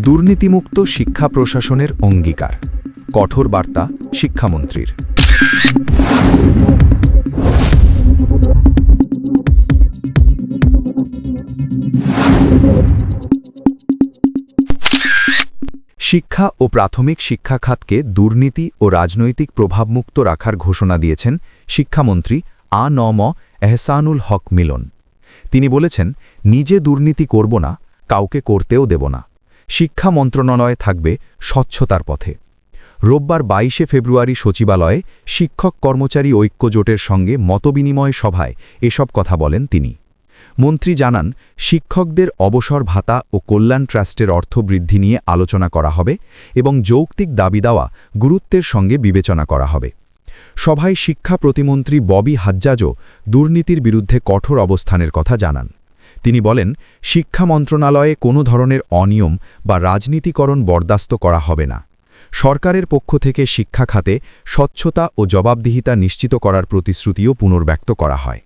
দুর্নীতিমুক্ত শিক্ষা প্রশাসনের অঙ্গীকার, কঠোর বার্তা শিক্ষামন্ত্রীর। শিক্ষা ও প্রাথমিক শিক্ষা খাতকে দুর্নীতি ও রাজনৈতিক প্রভাবমুক্ত রাখার ঘোষণা দিয়েছেন শিক্ষামন্ত্রী আ.ন.ম এহসানুল হক মিলন। তিনি বলেছেন, নিজে দুর্নীতি করব না, কাউকে করতেও দেব না। শিক্ষা মন্ত্রণালয় থাকবে স্বচ্ছতার পথে। রোববার ২২ ফেব্রুয়ারি সচিবালয়ে শিক্ষক কর্মচারী ঐক্য জোটের সঙ্গে মতবিনিময় সভায় এসব কথা বলেন তিনি। মন্ত্রী জানান, শিক্ষকদের অবসর ভাতা ও কল্যাণ ট্রাস্টের অর্থ বৃদ্ধি নিয়ে আলোচনা করা হবে এবং যৌক্তিক দাবি দেওয়া গুরুত্বের সঙ্গে বিবেচনা করা হবে। সভায় শিক্ষা প্রতিমন্ত্রী ববি হাজ্জাজও দুর্নীতির বিরুদ্ধে কঠোর অবস্থানের কথা জানান। তিনি বলেন, শিক্ষা মন্ত্রণালয়ে কোনো ধরনের অনিয়ম বা রাজনীতিকরণ বরদাস্ত করা হবে না। সরকারের পক্ষ থেকে শিক্ষা খাতে স্বচ্ছতা ও জবাবদিহিতা নিশ্চিত করার প্রতিশ্রুতিও পুনর্ব্যক্ত করা হয়।